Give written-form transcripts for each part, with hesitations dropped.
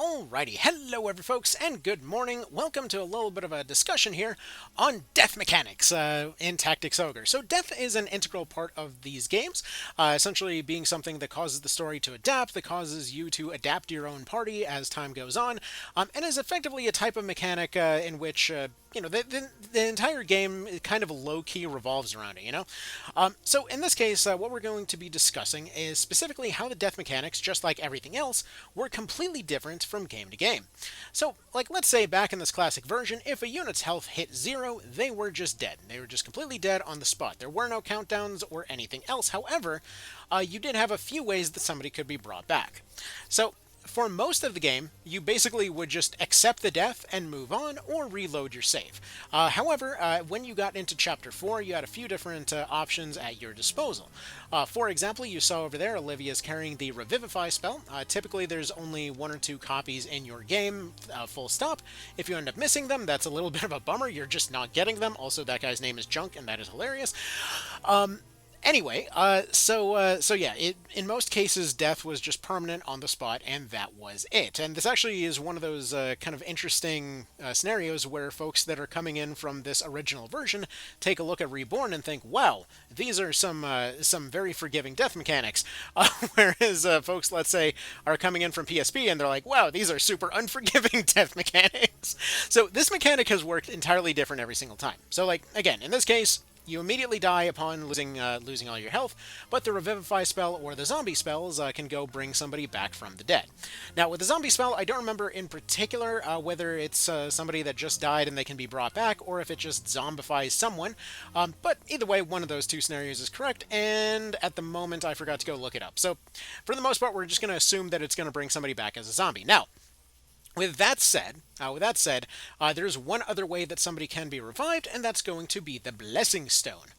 Alrighty, hello every folks, and good morning. Welcome to a little bit of a discussion here on death mechanics in Tactics Ogre. So death is an integral part of these games, essentially being something that causes the story to adapt, that causes you to adapt your own party as time goes on, and is effectively a type of mechanic in which the entire game kind of low-key revolves around it. So in this case, what we're going to be discussing is specifically how the death mechanics, just like everything else, were completely different from game to game. So, like, let's say back in this classic version, if a unit's health hit 0, they were just dead. They were just completely dead on the spot. There were no countdowns or anything else. However, you did have a few ways that somebody could be brought back. So, for most of the game, you basically would just accept the death and move on, or reload your save. However, when you got into Chapter 4, you had a few different options at your disposal. For example, you saw over there Olivia's carrying the Revivify spell. Typically, there's only 1 or 2 copies in your game, full stop. If you end up missing them, that's a little bit of a bummer. You're just not getting them. Also, that guy's name is Junk, and that is hilarious. Anyway, so yeah, in most cases, death was just permanent on the spot, and that was it. And this actually is one of those kind of interesting scenarios where folks that are coming in from this original version take a look at Reborn and think, wow, these are some very forgiving death mechanics. Whereas folks, let's say, are coming in from PSP and they're like, wow, these are super unforgiving death mechanics. So this mechanic has worked entirely different every single time. So, like, again, in this case, you immediately die upon losing all your health, but the Revivify spell or the zombie spells can go bring somebody back from the dead. Now, with the zombie spell, I don't remember in particular whether it's somebody that just died and they can be brought back, or if it just zombifies someone, but either way, one of those two scenarios is correct, and at the moment, I forgot to go look it up. So, for the most part, we're just going to assume that it's going to bring somebody back as a zombie. Now, with that said, there's one other way that somebody can be revived, and that's going to be the Blessing Stone.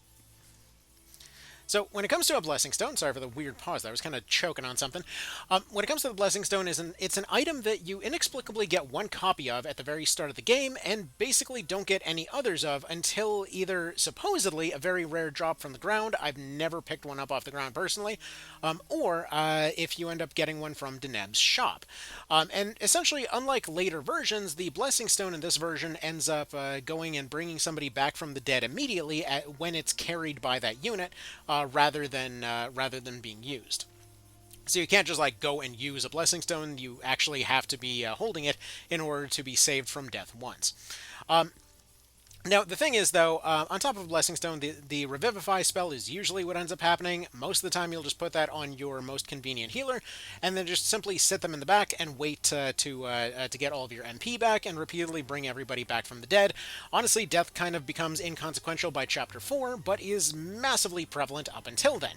So when it comes to a Blessing Stone, sorry for the weird pause there, I was kind of choking on something. When it comes to the Blessing Stone, it's an item that you inexplicably get 1 copy of at the very start of the game, and basically don't get any others of until either supposedly a very rare drop from the ground. I've never picked one up off the ground personally, or if you end up getting one from Deneb's shop. And essentially, unlike later versions, the Blessing Stone in this version ends up going and bringing somebody back from the dead immediately when it's carried by that unit, rather than being used. So you can't just like go and use a Blessing Stone. You actually have to be holding it in order to be saved from death once. Now, the thing is, though, on top of Blessing Stone, the Revivify spell is usually what ends up happening. Most of the time, you'll just put that on your most convenient healer, and then just simply sit them in the back and wait to get all of your MP back, and repeatedly bring everybody back from the dead. Honestly, death kind of becomes inconsequential by Chapter 4, but is massively prevalent up until then.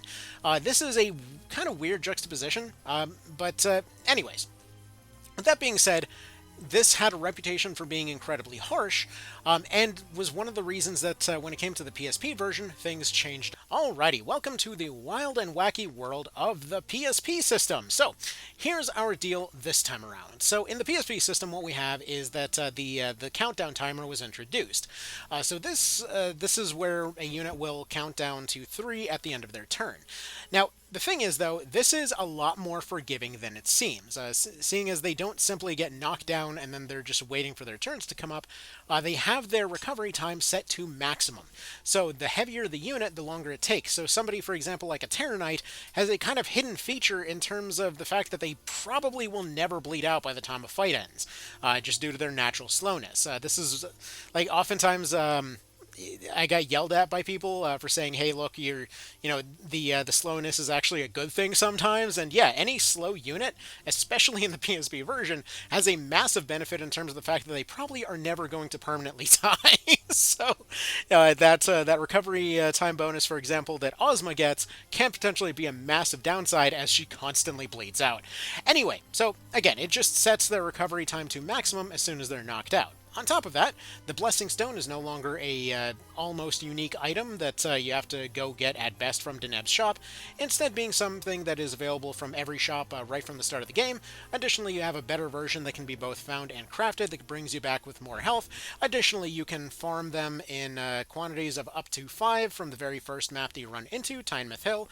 This is a kind of weird juxtaposition, but anyways. With that being said, this had a reputation for being incredibly harsh, and was one of the reasons that when it came to the PSP version, things changed. Alrighty, welcome to the wild and wacky world of the PSP system. So, here's our deal this time around. So, in the PSP system, what we have is that the countdown timer was introduced. So this is where a unit will count down to 3 at the end of their turn. Now, the thing is, though, this is a lot more forgiving than it seems, seeing as they don't simply get knocked down and then they're just waiting for their turns to come up. They have their recovery time set to maximum. So the heavier the unit, the longer it takes. So somebody, for example, like a Terenius, has a kind of hidden feature in terms of the fact that they probably will never bleed out by the time a fight ends, just due to their natural slowness. This is, like, oftentimes I got yelled at by people for saying, "Hey, look, the slowness is actually a good thing sometimes." And yeah, any slow unit, especially in the PSP version, has a massive benefit in terms of the fact that they probably are never going to permanently die. So that recovery time bonus, for example, that Ozma gets, can potentially be a massive downside as she constantly bleeds out. Anyway, so again, it just sets their recovery time to maximum as soon as they're knocked out. On top of that, the Blessing Stone is no longer a almost unique item that you have to go get at best from Deneb's shop, instead being something that is available from every shop right from the start of the game. Additionally, you have a better version that can be both found and crafted that brings you back with more health. Additionally, you can farm them in quantities of up to 5 from the very first map that you run into, Tynemouth Hill.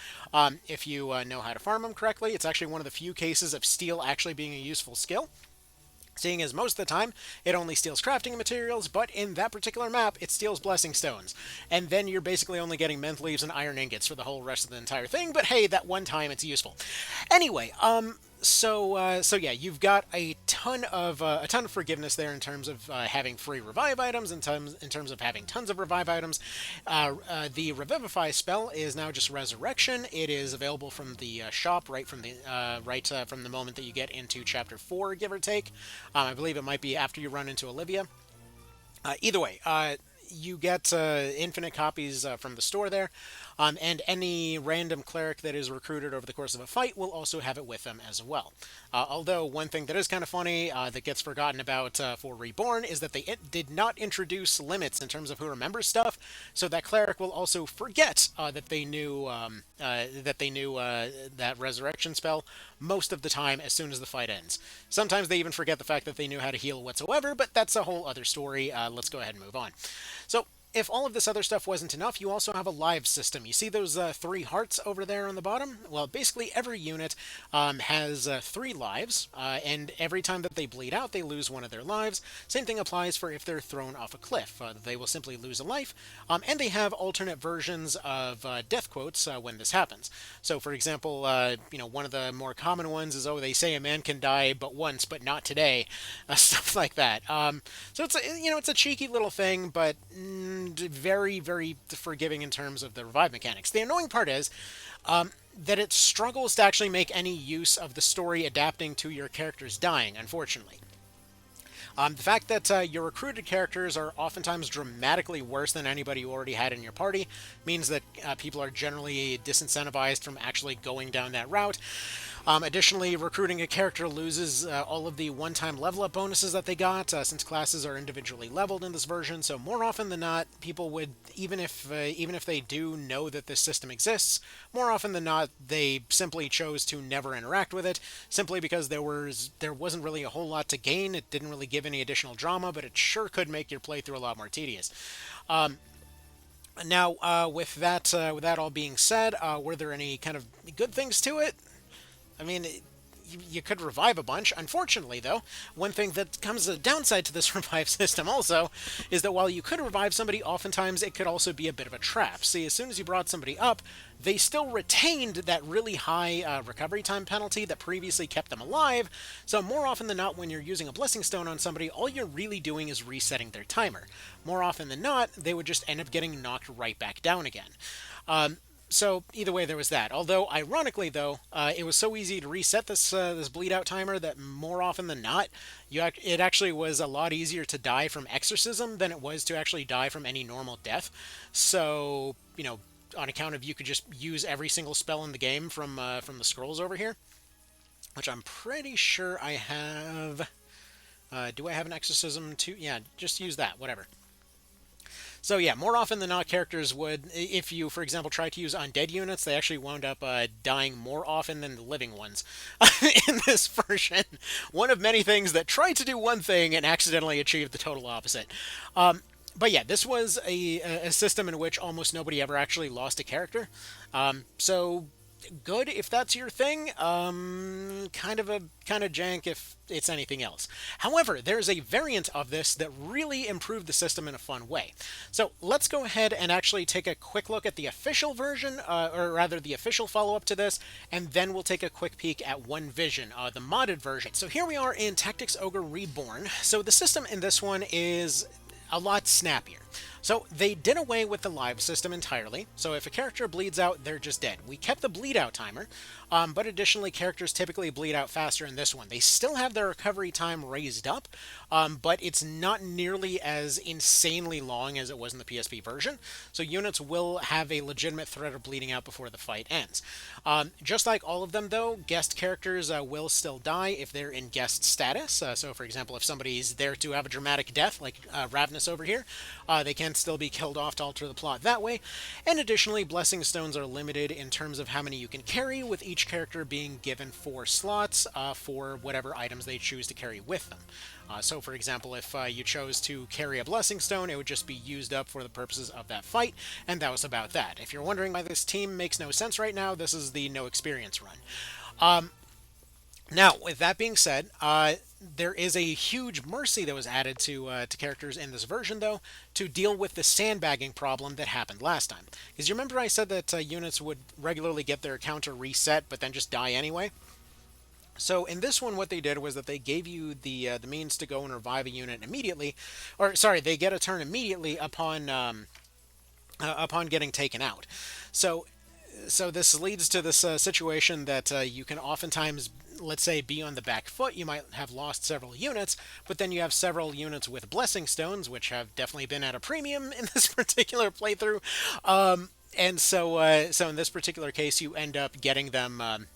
If you know how to farm them correctly, it's actually one of the few cases of steel actually being a useful skill. Seeing as most of the time it only steals crafting materials, but in that particular map it steals blessing stones. And then you're basically only getting mint leaves and iron ingots for the whole rest of the entire thing, but hey, that one time it's useful. Anyway, so yeah, you've got a ton of forgiveness there in terms of having free revive items, in terms of having tons of revive items. The revivify spell is now just resurrection. It is available from the shop from the moment that you get into chapter 4, give or take. I believe it might be after you run into Olivia. Either way, you get infinite copies from the store there, and any random cleric that is recruited over the course of a fight will also have it with them as well. Although one thing that is kind of funny that gets forgotten about for Reborn is that they did not introduce limits in terms of who remembers stuff, so that cleric will also forget that resurrection spell most of the time as soon as the fight ends. Sometimes they even forget the fact that they knew how to heal whatsoever, but that's a whole other story. Let's go ahead and move on. So, if all of this other stuff wasn't enough, you also have a live system. You see those 3 hearts over there on the bottom? Well, basically every unit has 3 lives, and every time that they bleed out, they lose one of their lives. Same thing applies for if they're thrown off a cliff. They will simply lose a life, and they have alternate versions of death quotes when this happens. So, for example, one of the more common ones is, "Oh, they say a man can die but once, but not today," stuff like that. So it's a cheeky little thing, but very, very forgiving in terms of the revive mechanics. The annoying part is that it struggles to actually make any use of the story adapting to your characters dying, unfortunately. The fact that your recruited characters are oftentimes dramatically worse than anybody you already had in your party means that people are generally disincentivized from actually going down that route. Additionally, recruiting a character loses all of the one-time level up bonuses that they got, since classes are individually leveled in this version. So more often than not, people would, even if they do know that this system exists, more often than not, they simply chose to never interact with it, simply because there wasn't really a whole lot to gain. It didn't really give any additional drama, but it sure could make your playthrough a lot more tedious. Now, with that all being said, were there any kind of good things to it? I mean, you could revive a bunch. Unfortunately, though, one thing that comes as a downside to this revive system also is that while you could revive somebody, oftentimes it could also be a bit of a trap. See, as soon as you brought somebody up, they still retained that really high recovery time penalty that previously kept them alive, so more often than not when you're using a blessing stone on somebody, all you're really doing is resetting their timer. More often than not, they would just end up getting knocked right back down again. So either way, there was that. Although, ironically, though, it was so easy to reset this bleed out timer that more often than not, it actually was a lot easier to die from exorcism than it was to actually die from any normal death. So on account of you could just use every single spell in the game from the scrolls over here, which I'm pretty sure I have. Do I have an exorcism too? Yeah, just use that. Whatever. So yeah, more often than not, characters would, if you, for example, try to use undead units, they actually wound up dying more often than the living ones in this version. One of many things that tried to do one thing and accidentally achieved the total opposite. But yeah, this was a system in which almost nobody ever actually lost a character. So good if that's your thing. Kind of jank if it's anything else. However, there's a variant of this that really improved the system in a fun way. So let's go ahead and actually take a quick look at the official version, or rather the official follow-up to this, and then we'll take a quick peek at One Vision, the modded version. So here we are in Tactics Ogre Reborn. So the system in this one is a lot snappier. So they did away with the live system entirely, so if a character bleeds out, they're just dead. We kept the bleed out timer, but additionally characters typically bleed out faster in this one. They still have their recovery time raised up, but it's not nearly as insanely long as it was in the PSP version, so units will have a legitimate threat of bleeding out before the fight ends. Just like all of them though, guest characters will still die if they're in guest status. So for example, if somebody's there to have a dramatic death, like Ravenous over here, they can still be killed off to alter the plot that way. And additionally, blessing stones are limited in terms of how many you can carry, with each character being given 4 slots for whatever items they choose to carry with them. So for example, if you chose to carry a blessing stone, it would just be used up for the purposes of that fight, and that was about that. If you're wondering why this team makes no sense right now, this is the no experience run. Now, with that being said, there is a huge mercy that was added to characters in this version, though, to deal with the sandbagging problem that happened last time. Because you remember I said that units would regularly get their counter reset, but then just die anyway. So in this one, what they did was that they gave you the means to go and revive a unit immediately, or sorry, they get a turn immediately upon getting taken out. So so this leads to this situation that you can oftentimes, let's say, be on the back foot. You might have lost several units, but then you have several units with blessing stones, which have definitely been at a premium in this particular playthrough. And so in this particular case, you end up getting them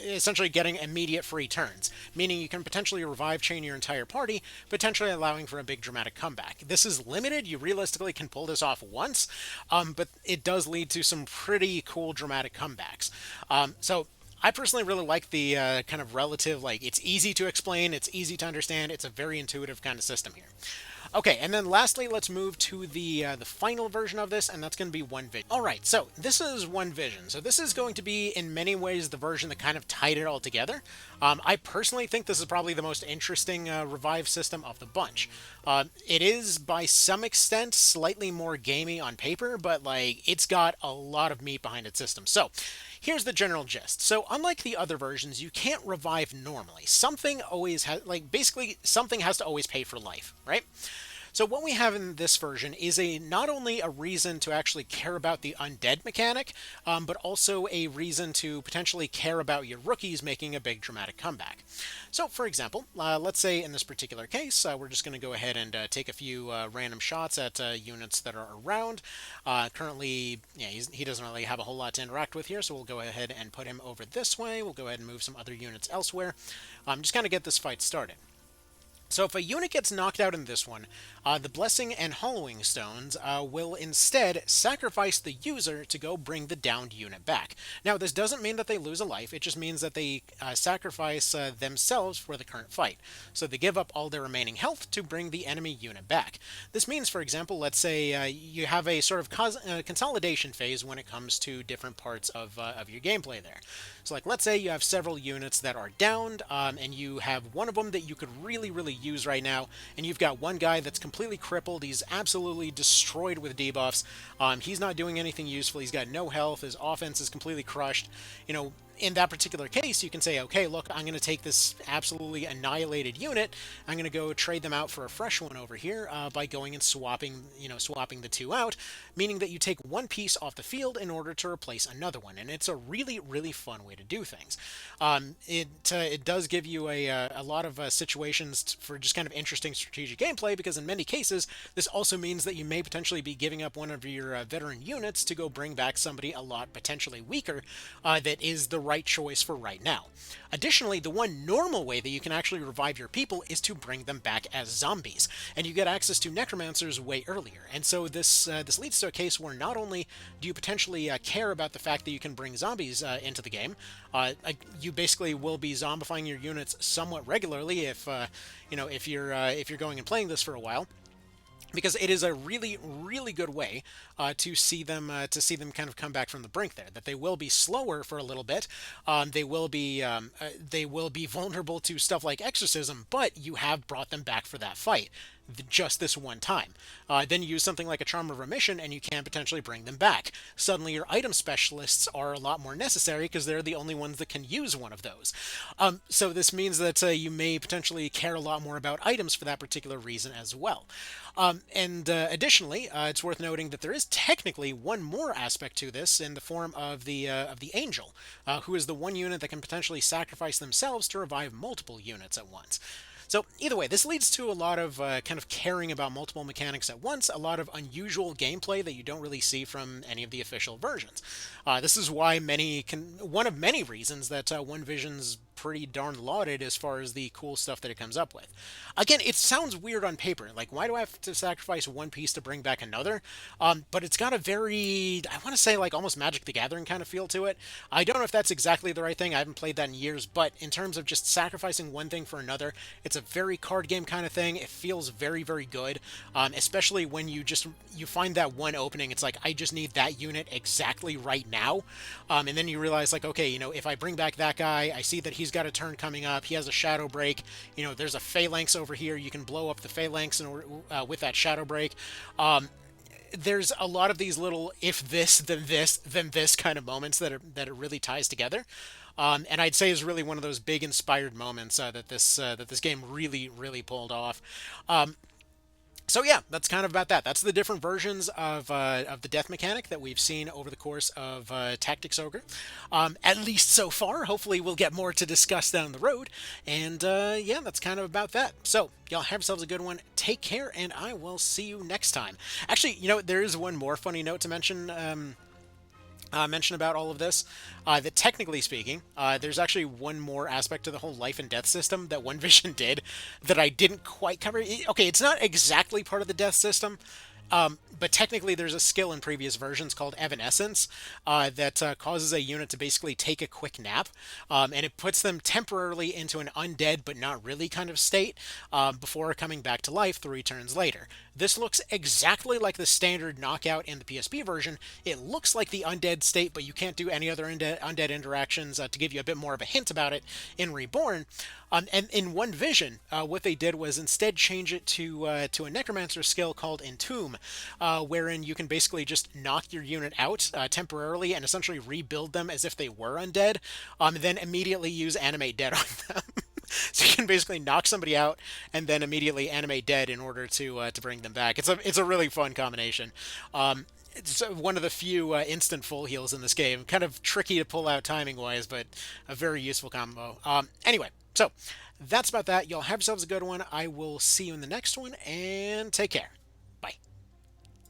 essentially getting immediate free turns, meaning you can potentially revive chain your entire party, potentially allowing for a big dramatic comeback. This is limited; you realistically can pull this off once, but it does lead to some pretty cool dramatic comebacks. So I personally really like the kind of relative, like it's easy to explain, it's easy to understand, it's a very intuitive kind of system here. Okay, and then lastly, let's move to the final version of this, and that's going to be One Vision. All right, so this is One Vision. So this is going to be, in many ways, the version that kind of tied it all together. I personally think this is probably the most interesting revive system of the bunch. It is, by some extent, slightly more gamey on paper, but like it's got a lot of meat behind its system. So here's the general gist. So unlike the other versions, you can't revive normally. Something always has, like basically something has to always pay for life, right? So what we have in this version is a not only a reason to actually care about the undead mechanic, but also a reason to potentially care about your rookies making a big dramatic comeback. So, for example, let's say in this particular case, we're just going to go ahead and take a few random shots at units that are around. Currently, yeah, he doesn't really have a whole lot to interact with here, so we'll go ahead and put him over this way. We'll go ahead and move some other units elsewhere. Just kind of get this fight started. So if a unit gets knocked out in this one, the Blessing and Hollowing Stones will instead sacrifice the user to go bring the downed unit back. Now, this doesn't mean that they lose a life, it just means that they sacrifice themselves for the current fight. So they give up all their remaining health to bring the enemy unit back. This means, for example, let's say you have a sort of consolidation phase when it comes to different parts of your gameplay there. So like, let's say you have several units that are downed, and you have one of them that you could really use right now, and you've got one guy that's completely crippled, he's absolutely destroyed with debuffs, he's not doing anything useful, he's got no health, his offense is completely crushed. You know, in that particular case, you can say, okay, look, I'm going to take this absolutely annihilated unit. I'm going to go trade them out for a fresh one over here by going and swapping the two out, meaning that you take one piece off the field in order to replace another one, and it's a really fun way to do things. It does give you a lot of situations for just kind of interesting strategic gameplay, because in many cases, this also means that you may potentially be giving up one of your veteran units to go bring back somebody a lot potentially weaker that is the right choice for right now. Additionally, the one normal way that you can actually revive your people is to bring them back as zombies, and you get access to necromancers way earlier. And so this leads to a case where not only do you potentially care about the fact that you can bring zombies into the game, you basically will be zombifying your units somewhat regularly if you're going and playing this for a while, because it is a really good way to see them kind of come back from the brink there. That they will be slower for a little bit, they will be vulnerable to stuff like exorcism, but you have brought them back for that fight just this one time. Then you use something like a Charm of Remission, and you can potentially bring them back. Suddenly, your item specialists are a lot more necessary because they're the only ones that can use one of those. So this means that you may potentially care a lot more about items for that particular reason as well. And additionally, it's worth noting that there is technically one more aspect to this in the form of the Angel, who is the one unit that can potentially sacrifice themselves to revive multiple units at once. So either way, this leads to a lot of kind of caring about multiple mechanics at once, a lot of unusual gameplay that you don't really see from any of the official versions. This is why one of many reasons that One Vision's pretty darn lauded as far as the cool stuff that it comes up with. Again, it sounds weird on paper. Like, why do I have to sacrifice one piece to bring back another? But it's got a very, I want to say, like almost Magic the Gathering kind of feel to it. I don't know if that's exactly the right thing. I haven't played that in years, but in terms of just sacrificing one thing for another, it's a very card game kind of thing. It feels very good, especially when you find that one opening. It's like, I just need that unit exactly right now. And then you realize, like, okay, if I bring back that guy, I see that he's got a turn coming up. He has a shadow break. You know, there's a phalanx over here. You can blow up the phalanx with that shadow break. There's a lot of these little if this then this then this kind of moments that it really ties together, and I'd say is really one of those big inspired moments that this game really pulled off. So yeah, that's kind of about that. That's the different versions of the death mechanic that we've seen over the course of Tactics Ogre, at least so far. Hopefully, we'll get more to discuss down the road. And yeah, that's kind of about that. So y'all have yourselves a good one. Take care, and I will see you next time. Actually, you know, there is one more funny note to mention. Mention about all of this, that technically speaking, there's actually one more aspect to the whole life and death system that One Vision did that I didn't quite cover. Okay, it's not exactly part of the death system, but technically there's a skill in previous versions called Evanescence that causes a unit to basically take a quick nap, and it puts them temporarily into an undead but not really kind of state before coming back to life 3 turns later. This looks exactly like the standard knockout in the PSP version. It looks like the undead state, but you can't do any other undead interactions. To give you a bit more of a hint about it, in Reborn, and in One Vision, what they did was instead change it to a necromancer skill called Entomb, wherein you can basically just knock your unit out temporarily and essentially rebuild them as if they were undead, then immediately use Animate Dead on them. So you can basically knock somebody out and then immediately animate dead in order to bring them back. It's a really fun combination. It's one of the few instant full heals in this game. Kind of tricky to pull out timing wise, but a very useful combo. Anyway, so that's about that. Y'all have yourselves a good one. I will see you in the next one, and take care.